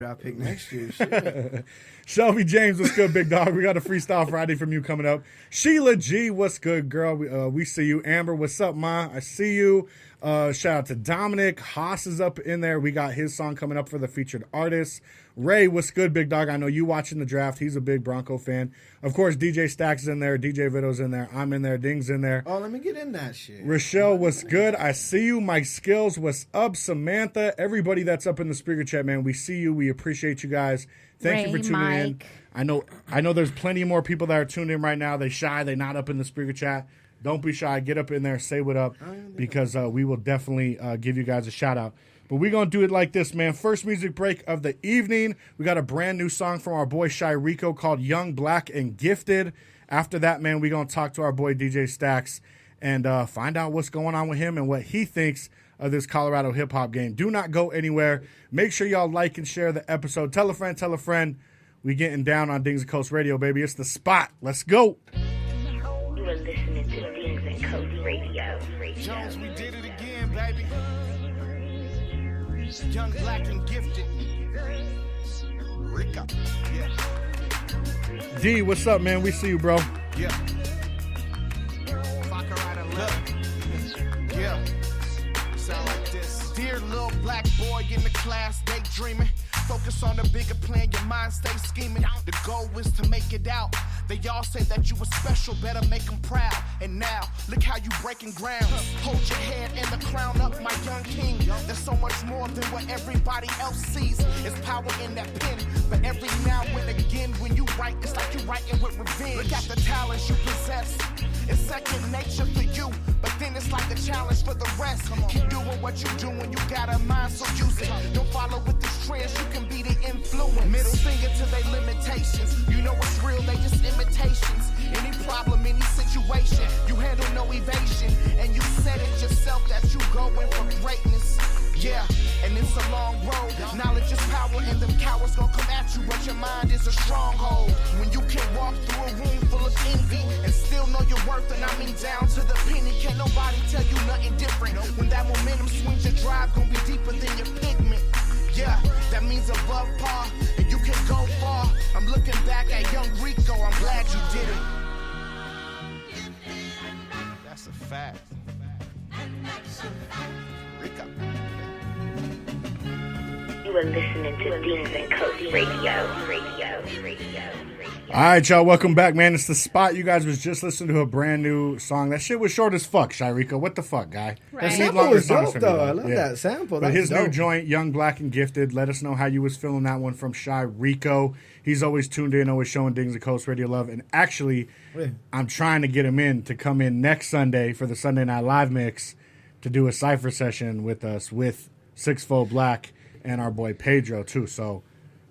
I pick next year. Shit. Shelby James, what's good, big dog? We got a Freestyle Friday from you coming up. Sheila G, what's good, girl? We see you. Amber, what's up, ma? I see you. Shout out to Dominic. Haas is up in there. We got his song coming up for the featured artist. Ray, what's good, big dog? I know you watching the draft. He's a big Bronco fan. Of course, DJ Staxx is in there. DJ Vito's in there. I'm in there. Ding's in there. Oh, let me get in that shit. Rochelle, what's good? I see you. Mike Skills, what's up? Samantha, everybody that's up in the speaker chat, man. We see you. We appreciate you guys. Thank you for tuning in. I know there's plenty more people that are tuned in right now. They shy. They not up in the speaker chat. Don't be shy. Get up in there. Say what up, because we will definitely give you guys a shout out. But we're going to do it like this, man. First music break of the evening. We got a brand new song from our boy Shy Reco called Young, Black, and Gifted. After that, man, we're going to talk to our boy DJ Staxx and find out what's going on with him and what he thinks of this Colorado hip-hop game. Do not go anywhere. Make sure y'all like and share the episode. Tell a friend, tell a friend. We getting down on DINGS&COS Radio, baby. It's the spot. Let's go. You are listening to DINGS&COS Radio. Jones, we did it again, baby. Young, black, and gifted. Reco. Yeah. D, what's up, man? We see you, bro. Yeah. Fuck her out of love. Yeah. Sound like this. Dear little black boy in the class, daydreaming. Focus on the bigger plan, your mind stays scheming. The goal is to make it out. They all say that you were special, better make them proud. And now, look how you breaking ground. Hold your head and the crown up, my young king. There's so much more than what everybody else sees. It's power in that pen, but every now and again when you write, it's like you're writing with revenge. Look at the talents you possess. It's second nature for you, but then it's like a challenge for the rest. Keep doing what you do when you got a mind, so use it. Don't follow with the trends, you can be the influence. Middle finger to their limitations. You know what's real, they just imitations. Any problem, any situation, you handle no evasion. And you said it yourself that you going for greatness. Yeah, and it's a long road. Knowledge is power, and them cowards gon' come at you, but your mind is a stronghold. When you can walk through a room full of envy and still know your worth, and I mean down to the penny. Can't nobody tell you nothing different. When that momentum swings, your drive gon' be deeper than your pigment. Yeah, that means above par, and you can go far. I'm looking back at young Reco, I'm glad you did it. That's a fact. Reco. You are listening to DINGS&COS Radio. All right, y'all, welcome back, man. It's the spot. You guys was just listening to a brand new song. That shit was short as fuck, Shy Reco. What the fuck, guy? That Need sample longer was songs dope, from you, though. I love that sample. But That's his new dope. joint, Young, Black, and Gifted. Let us know how you was feeling that one from Shy Reco. He's always tuned in, always showing DINGS&COS Radio love. And actually, I'm trying to get him in to come in next Sunday for the Sunday Night Live mix to do a cypher session with us with Sixfold Black and our boy Pedro, too. So,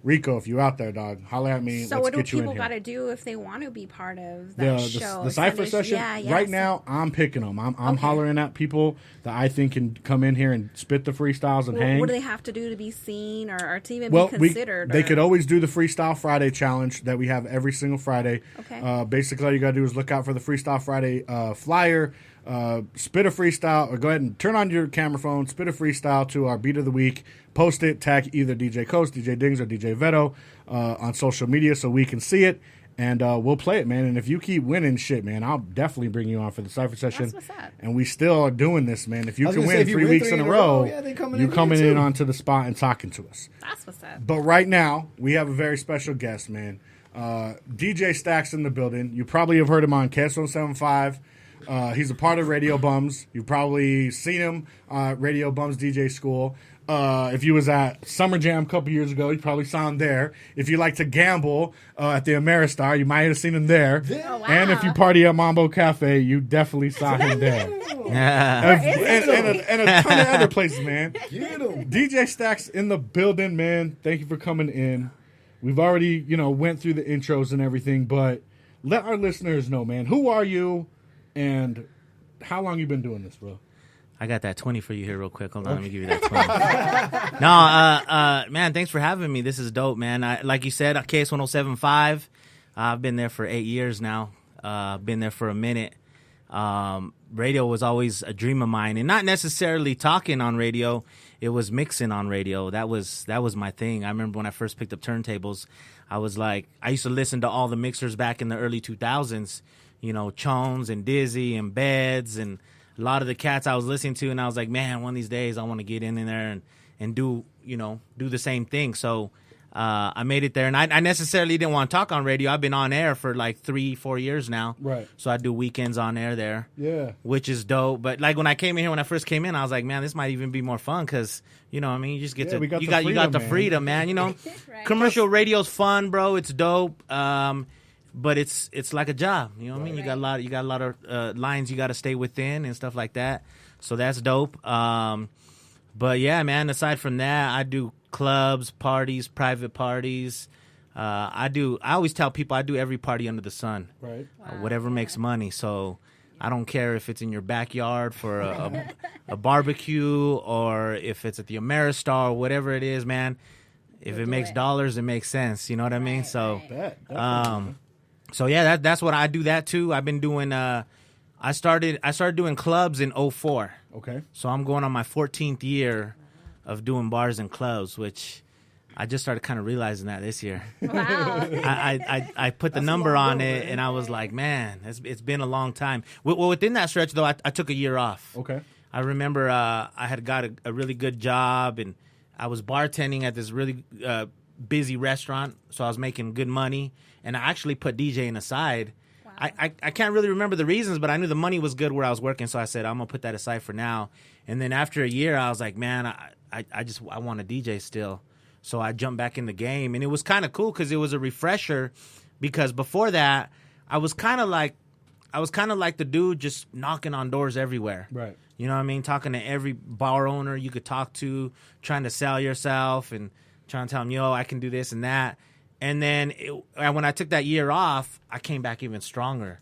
Reco, if you out there, dog, holler at me. So Let's what do get you in people here. got to do if they want to be part of that show? The cypher session, right now, I'm picking them. I'm hollering at people that I think can come in here and spit the freestyles and hang. What do they have to do to be seen or to even be considered? They could always do the Freestyle Friday challenge that we have every single Friday. Okay. Basically, all you got to do is look out for the Freestyle Friday flyer, spit a freestyle, or go ahead and turn on your camera phone, spit a freestyle to our beat of the week, post it, tag either DJ COS, DJ Dings, or DJ Vito on social media so we can see it, and we'll play it, man. And if you keep winning shit, man, I'll definitely bring you on for the cypher session. That's what's up. And we still are doing this, man. If you can win if you 3 weeks in a row, you coming in too. onto the spot and talking to us. That's what's up. But right now, we have a very special guest, man. DJ Staxx in the building. You probably have heard him on KS175. He's a part of Radio Bums. You've probably seen him Radio Bums DJ School. If you was at Summer Jam a couple years ago, you probably saw him there. If you like to gamble at the Ameristar, you might have seen him there. Oh, wow. And if you party at Mambo Cafe, you definitely saw him there. and a ton of other places, man. DJ Staxx in the building, man. Thank you for coming in. We've already, went through the intros and everything, but let our listeners know, man. Who are you, and how long you been doing this, bro? I got that 20 for you here real quick. Hold on, let me give you that 20. No, man, thanks for having me. This is dope, man. Like you said, KS107.5. I've been there for 8 years now. Been there for a minute. Radio was always a dream of mine, and not necessarily talking on radio. it was mixing on radio. That was my thing. I remember when I first picked up turntables, I was like, I used to listen to all the mixers back in the early 2000s, you know, Chones and Dizzy and Beds and a lot of the cats I was listening to, and I was like, man, one of these days I want to get in there and do the same thing. So I made it there, and I necessarily didn't want to talk on radio. I've been on air for like 3-4 years now. Right. So I do weekends on air there. Yeah. Which is dope. But like when I came in here, when I first came in, I was like, man, this might even be more fun because, you know what I mean? You just get you got the freedom, man. You know, Right. Commercial radio's fun, bro. It's dope. But it's like a job. You know what I mean? You got a lot of lines you got to stay within and stuff like that. So that's dope. But yeah, man, aside from that, I do clubs, parties, private parties. I always tell people I do every party under the sun. Right. Whatever makes money. So I don't care if it's in your backyard for a barbecue or if it's at the Ameristar or whatever it is, man. If it makes dollars, it makes sense. You know what I mean? So, so yeah, that's what I do that too. I've been doing, I started doing clubs in 2004. Okay. So I'm going on my 14th year of doing bars and clubs, which I just started kind of realizing that this year. Wow. I put the number on it, and I was like, man, it's been a long time. Well, within that stretch, though, I took a year off. Okay. I remember I had got a really good job, and I was bartending at this really busy restaurant, so I was making good money, and I actually put DJing aside. Wow. I can't really remember the reasons, but I knew the money was good where I was working, so I said, I'm going to put that aside for now. And then after a year, I was like, man, I want to DJ still. So I jumped back in the game, and it was kind of cool because it was a refresher. Because before that, I was kind of like the dude just knocking on doors everywhere. Right. You know what I mean? Talking to every bar owner you could talk to, trying to sell yourself and trying to tell them, yo, I can do this and that. And then when I took that year off, I came back even stronger.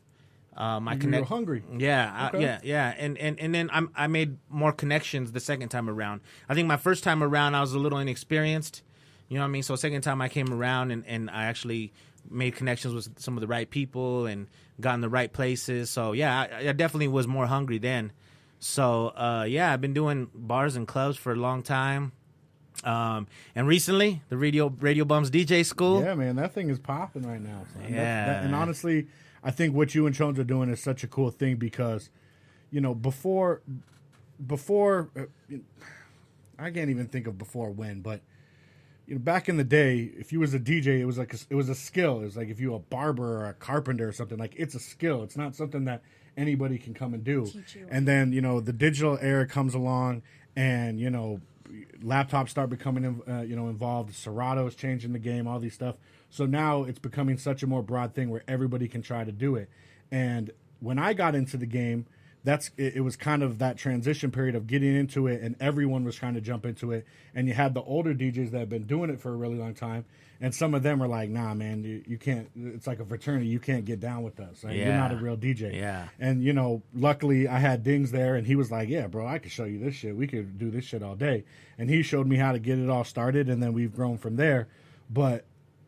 You were hungry. Yeah, okay. Yeah. And then I made more connections the second time around. I think my first time around, I was a little inexperienced. You know what I mean? So second time I came around and I actually made connections with some of the right people and got in the right places. So yeah, I definitely was more hungry then. So yeah, I've been doing bars and clubs for a long time. And recently, the Radio Bums DJ School. Yeah, man, that thing is popping right now. So. Yeah. And honestly, I think what you and Chones are doing is such a cool thing because, you know, before I can't even think of before when, but you know, back in the day, if you was a DJ, it was a skill. It was like if you were a barber or a carpenter or something, like it's a skill. It's not something that anybody can come and do. And then, you know, the digital era comes along and, you know, laptops start becoming, involved. Serato is changing the game, all these stuff. So now it's becoming such a more broad thing where everybody can try to do it. And when I got into the game, it was kind of that transition period of getting into it, and everyone was trying to jump into it. And you had the older DJs that have been doing it for a really long time, and some of them were like, nah, man, you can't. It's like a fraternity. You can't get down with us. Like, you're not a real DJ. Yeah. And, you know, luckily I had Dings there, and he was like, yeah, bro, I could show you this shit. We could do this shit all day. And he showed me how to get it all started, and then we've grown from there. But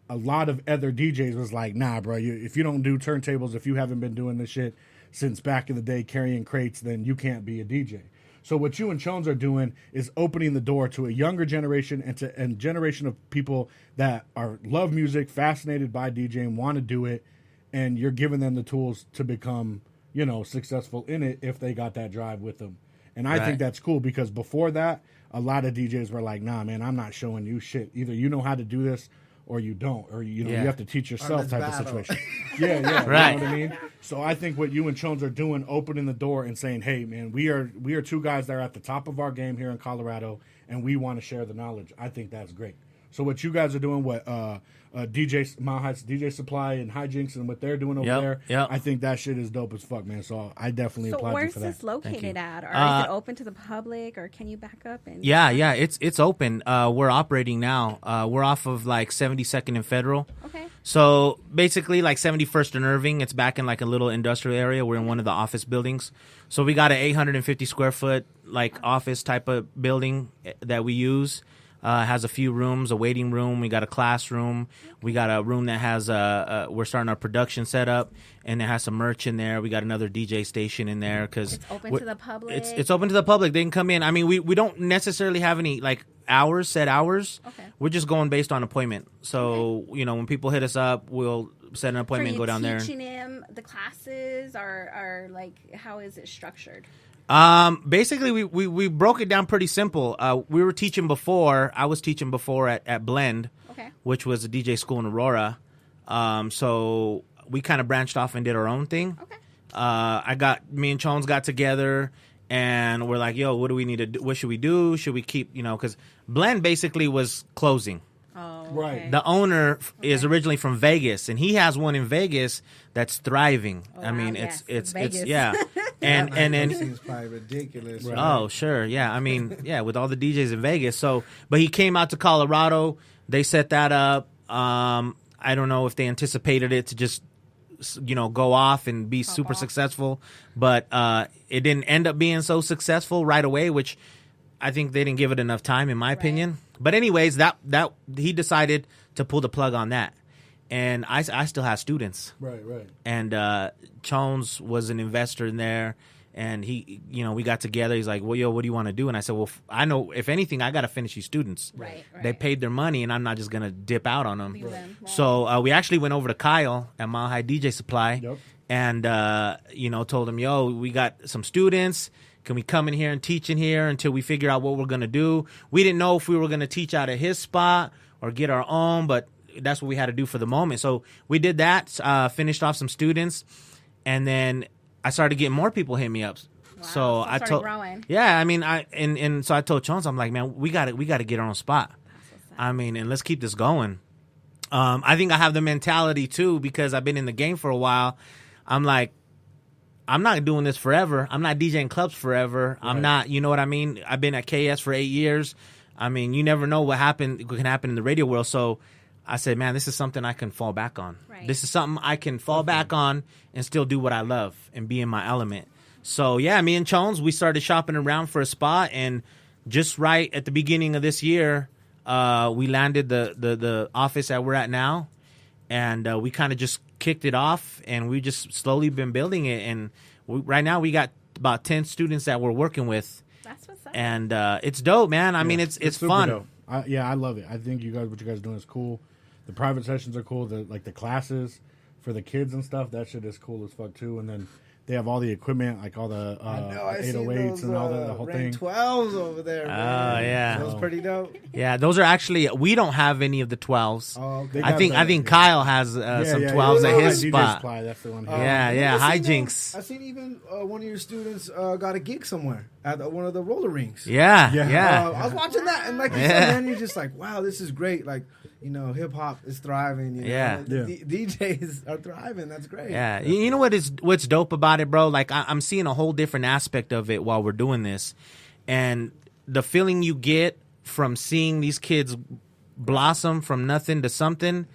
a lot of other DJs was like, nah, bro, if you don't do turntables, if you haven't been doing this shit since back in the day carrying crates, then you can't be a DJ. So what you and Chones are doing is opening the door to a younger generation and generation of people that love music, fascinated by DJing, want to do it, and you're giving them the tools to become, you know, successful in it if they got that drive with them. And I think that's cool because before that, a lot of DJs were like, nah, man, I'm not showing you shit. Either you know how to do this or you don't, or you have to teach yourself type of situation. Yeah, right. You know what I mean? So I think what you and Chones are doing, opening the door and saying, hey, man, we are two guys that are at the top of our game here in Colorado, and we want to share the knowledge. I think that's great. So what you guys are doing, what Mile Heights DJ Supply and Hijinks and what they're doing over there, I think that shit is dope as fuck, man. So I definitely applaud you for that. So where's this located at? Or is it open to the public, or can you back up? Yeah, it's open. We're operating now. We're off of like 72nd and Federal. Okay. So basically like 71st and Irving, it's back in like a little industrial area. We're in one of the office buildings. So we got an 850 square foot like office type of building that we use. Has a few rooms, a waiting room. We got a classroom. We got a room that has we're starting our production setup, and it has some merch in there. We got another DJ station in there because It's open to the public. It's open to the public. They can come in. I mean, we don't necessarily have any like set hours. Okay. We're just going based on appointment. So you know, when people hit us up, we'll set an appointment and go down there. Teaching him the classes are like, how is it structured? Basically, we broke it down pretty simple. We were teaching before. I was teaching before at Blend, Okay. which was a DJ school in Aurora. So we kind of branched off and did our own thing. Okay. Me and Chones got together, and we're like, yo, what do we need to do? What should we do? Should we keep, because Blend basically was closing. Oh, Right. okay. The owner is originally from Vegas, and he has one in Vegas that's thriving. I wow, mean, yes, it's Vegas. yeah, and That then seems probably ridiculous. Right? oh sure, yeah. I mean, yeah, with all the DJs in Vegas. So, but he came out to Colorado. They set that up. I don't know if they anticipated it to just go off and be super off. successful, but it didn't end up being so successful right away, which I think they didn't give it enough time, in my opinion. But anyways, that he decided to pull the plug on that, and I still have students. Right. And Chones was an investor in there, and he, we got together. He's like, well, yo, what do you want to do? And I said, well, I know, if anything, I got to finish these students. Right. They paid their money, and I'm not just going to dip out on them. Leave them. Right. So we actually went over to Kyle at Mile High DJ Supply, Yep. and, told him, yo, we got some students. Can we come in here and teach in here until we figure out what we're going to do? We didn't know if we were going to teach out of his spot or get our own, but that's what we had to do for the moment. So we did that, finished off some students, and then I started getting more people hit me up. Wow, So I started told, growing. yeah, I mean, so I told Jones, I'm like, man, we got to get our own spot. I mean, and let's keep this going. I think I have the mentality too, because I've been in the game for a while. I'm like, I'm not doing this forever. I'm not DJing clubs forever. I'm not, you know what I mean? I've been at KS for 8 years. I mean, you never know what can happen in the radio world. So I said, man, this is something I can fall back on. Right. This is something I can fall back on and still do what I love and be in my element. So yeah, me and Chones, we started shopping around for a spot, and just right at the beginning of this year, we landed the office that we're at now, and we kind of just kicked it off, and we just slowly been building it. And right now we got about 10 students that we're working with. That's what's up. And it's dope, man. I mean, it's super fun. dope. I love it. I think what you guys are doing is cool. The private sessions are cool. The classes for the kids and stuff, that shit is cool as fuck too. And then they have all the equipment, like all the I seen 808s those, and all the whole rank thing. 12s over there. Man. yeah. That was pretty dope. Yeah, those are actually, we don't have any of the 12s. Oh, okay. They I got think the- Kyle has some 12s yeah, at his DJ spot. Supply, that's the one. Yeah, I seen hijinks. I seen even one of your students got a gig somewhere at one of the roller rinks. Yeah. I was watching that, and like you said, man, you're just like, wow, this is great. Like, hip hop is thriving. Yeah. DJs are thriving. That's great. Yeah, you know what's dope about it, bro? Like I'm seeing a whole different aspect of it while we're doing this, and the feeling you get from seeing these kids blossom from nothing to something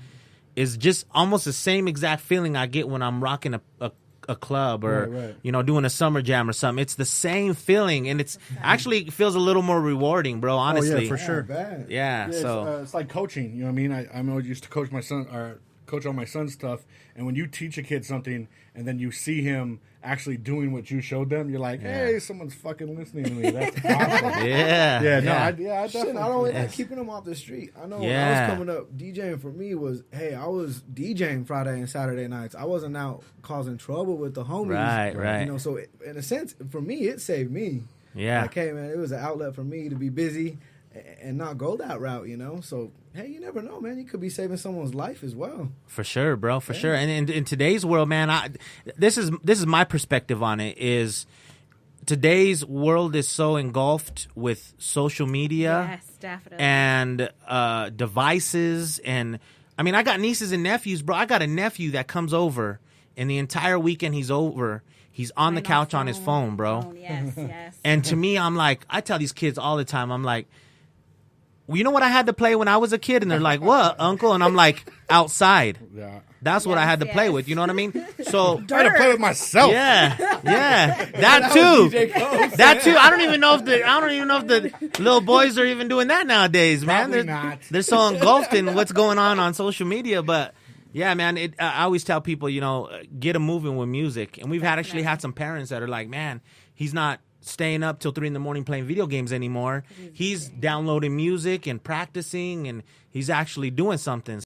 is just almost the same exact feeling I get when I'm rocking a club or Right. Doing a summer jam or something. It's the same feeling, and it's actually it feels a little more rewarding, bro. Honestly, Oh, yeah, for sure. Bad. Yeah, so it's like coaching. You know what I mean? I used to coach my son or coach all my son's stuff, and when you teach a kid something and then you see him actually doing what you showed them, you're like, hey, someone's fucking listening to me. That's awesome. I definitely. Shit, not only that, keeping them off the street. I know when I was coming up, DJing for me was, hey, I was DJing Friday and Saturday nights. I wasn't out causing trouble with the homies. Right. So in a sense, for me, it saved me. yeah. Like, hey, man, it was an outlet for me to be busy and not go that route, So, hey, you never know, man. You could be saving someone's life as well. For sure, bro. For sure. And in today's world, man, this is my perspective on it. Is today's world is so engulfed with social media Yes, definitely. and devices, and I mean, I got nieces and nephews, bro. I got a nephew that comes over, and the entire weekend he's over. He's on the couch on his phone, bro. Yes, yes. And to me, I'm like, I tell these kids all the time, I'm like, well, you know what I had to play when I was a kid? And they're like, what, uncle? And I'm like, outside. Yeah. That's what I had to play with. You know what I mean? So I had to play with myself. yeah. That too. That too. I don't even know if the little boys are even doing that nowadays, man. Probably not. They're so engulfed in what's going on social media. But yeah, man, I always tell people, get them moving with music. And we've actually had some parents that are like, man, he's not staying up till 3 a.m. playing video games anymore. He's downloading music and practicing, and he's actually doing something.